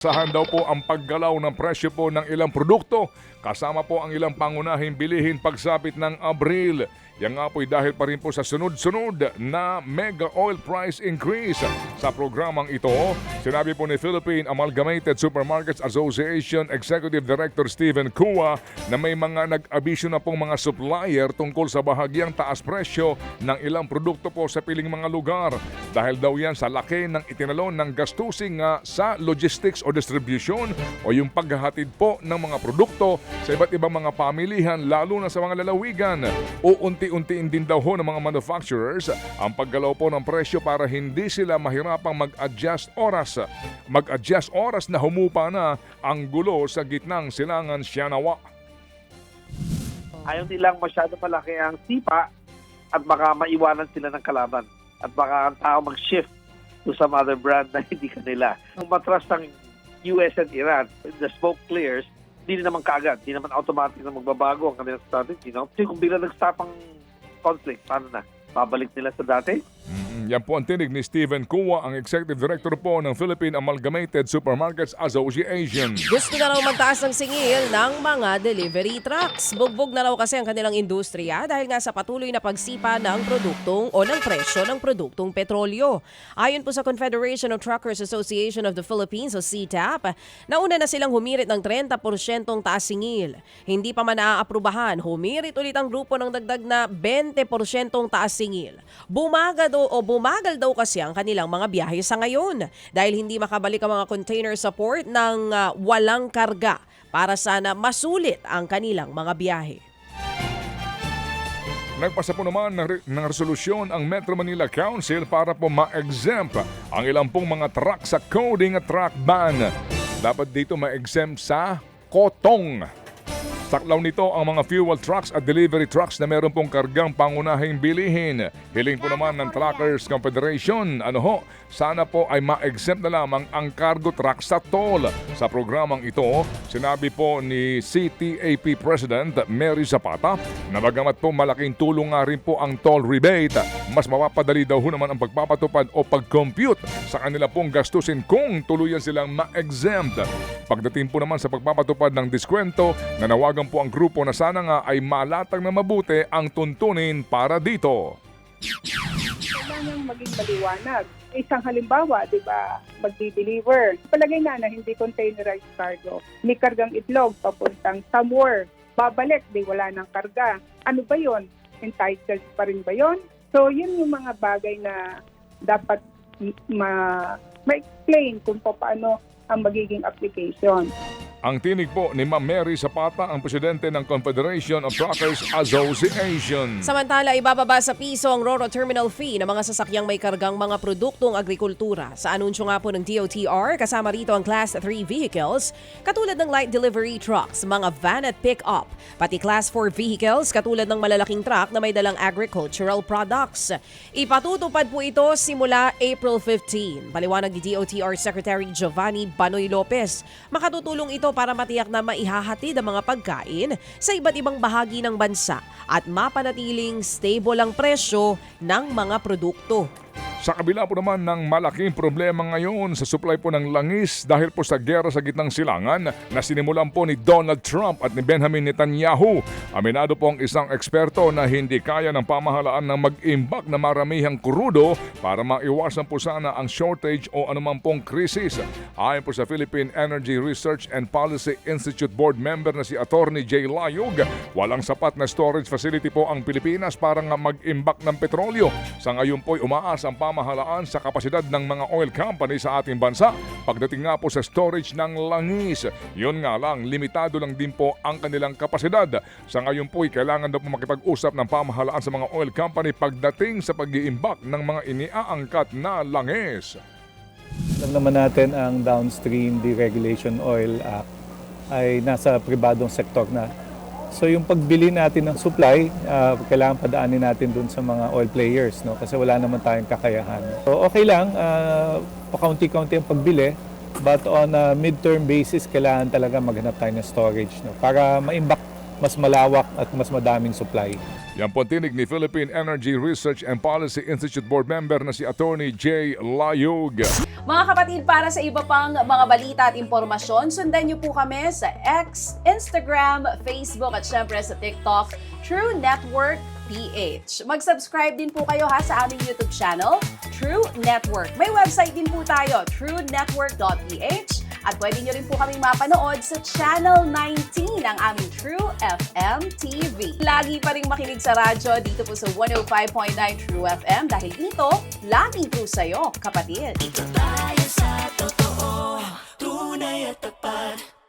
Sahan daw po ang paggalaw ng presyo po ng ilang produkto kasama po ang ilang pangunahing bilihin pagsapit ng Abril. Yan nga po'y dahil pa rin po sa sunod-sunod na mega oil price increase. Sa programang ito, sinabi po ni Philippine Amalgamated Supermarkets Association Executive Director Steven Cua na may mga nag-abisyo na pong mga supplier tungkol sa bahagyang taas presyo ng ilang produkto po sa piling mga lugar. Dahil daw yan sa laki ng itinalon ng gastusing sa logistics o distribution o yung paghahatid po ng mga produkto sa iba't ibang mga pamilihan lalo na sa mga lalawigan. Unti-untiin din daw ho ng mga manufacturers ang paggalaw po ng presyo para hindi sila mahirapang mag-adjust oras na humupa na ang gulo sa gitnang silangan Sianawa. Ayaw nilang masyado malaki ang sipa at baka maiwanan sila ng kalaban at baka ang tao mag-shift to some other brand na hindi kanila. Kung matras ng US and Iran, the smoke clears, hindi naman kaagad, hindi naman automatic na magbabago ang kanilang strategy. No? Kasi kung bigla nag-stop ang conflict, paano na? Babalik nila sa dati? Yan po ang tinig ni Steven Cua, ang Executive Director po ng Philippine Amalgamated Supermarkets Association. Gusto na raw magtaas ng singil ng mga delivery trucks. Bugbog na raw kasi ang kanilang industriya dahil nga sa patuloy na pagsipa ng produktong o ng presyo ng produktong petrolyo. Ayon po sa Confederation of Truckers Association of the Philippines o CTAP, nauna na silang humirit ng 30% taas singil. Hindi pa man naaaprubahan, humirit ulit ang grupo ng dagdag na 20% taas singil. Bumagal daw kasi ang kanilang mga biyahe sa ngayon dahil hindi makabalik ang mga container sa port ng walang karga para sana masulit ang kanilang mga biyahe. Nagpasa po naman ng resolusyon ang Metro Manila Council para po ma-exempt ang ilang pong mga truck sa coding at truck ban. Dapat dito ma-exempt sa kotong. Saklaw nito ang mga fuel trucks at delivery trucks na meron pong kargang pangunahing bilihin. Hiling po naman ng Truckers Confederation, sana po ay ma-exempt na lamang ang cargo truck sa toll. Sa programang ito, sinabi po ni CTAP President Mary Zapata na bagamat po malaking tulong nga rin po ang toll rebate, mas mapapadali daw naman ang pagpapatupad o pag-compute sa kanila pong gastusin kung tuluyan silang ma-exempt. Pagdating po naman sa pagpapatupad ng diskwento, nanawagan po ang grupo na sana nga ay malatag na mabuti ang tuntunin para dito. Kailangan maging maliwanag. Isang halimbawa, di ba, magdi-deliver. Palagay nga na hindi containerized cargo. May kargang itlog papuntang somewhere. Babalik, di wala ng karga. Ano ba yon? Entitled pa rin ba yon? So, yun yung mga bagay na dapat ma-explain kung paano ang magiging application. Ang tinig po ni Ma'am Mary Zapata, ang presidente ng Confederation of Truckers Association. Samantala, ibababa sa piso ang RoRo terminal fee ng mga sasakyang may kargang mga produktong agrikultura. Sa anunsyo nga po ng DOTR, kasama rito ang Class 3 vehicles, katulad ng light delivery trucks, mga van at pick-up, pati Class 4 vehicles, katulad ng malalaking truck na may dalang agricultural products. Ipatutupad po ito simula April 15. Paliwanag ni DOTR Secretary Giovanni Banoy Lopez, makatutulong ito para matiyak na maihahatid ang mga pagkain sa iba't ibang bahagi ng bansa at mapanatiling stable ang presyo ng mga produkto. Sa kabila po naman ng malaking problema ngayon sa supply po ng langis dahil po sa gera sa gitnang silangan na sinimulan po ni Donald Trump at ni Benjamin Netanyahu. Aminado po ang isang eksperto na hindi kaya ng pamahalaan na mag-imbak na maramihang krudo para maiwasan po sana ang shortage o anumang pong krisis. Ayon po sa Philippine Energy Research and Policy Institute Board member na si Attorney Jay Layog, walang sapat na storage facility po ang Pilipinas para nga mag-imbak ng petrolyo. Sa ngayon po'y umaas ang pamahalaan sa kapasidad ng mga oil company sa ating bansa. Pagdating nga po sa storage ng langis, yun nga lang, limitado lang din po ang kanilang kapasidad. Sa ngayon po, kailangan daw po makipag-usap ng pamahalaan sa mga oil company pagdating sa pag-iimbak ng mga iniaangkat na langis. Alam naman natin ang Downstream Deregulation Oil Act ay nasa pribadong sektor na. So yung pagbili natin ng supply, kailangan padaanin natin dun sa mga oil players, no? Kasi wala naman tayong kakayahan. So okay lang, pakaunti-kaunti ang pagbili, but on a mid-term basis, kailangan talaga maghanap tayo ng storage, no? Para maimbak mas malawak at mas madaming supply. Yan po ang tinig ni Philippine Energy Research and Policy Institute Board Member na si Attorney J. Layug. Mga kapatid, para sa iba pang mga balita at impormasyon, sundan niyo po kami sa X, Instagram, Facebook at syempre sa TikTok, True Network PH. Mag-subscribe din po kayo sa aming YouTube channel, True Network. May website din po tayo, truenetwork.ph, at pwede nyo rin po kaming mapanood sa Channel 19 ng aming True FM TV. Lagi pa rin makinig sa radyo dito po sa 105.9 True FM dahil dito, laging true sa'yo, kapatid. Dito tayo sa totoo, tunay at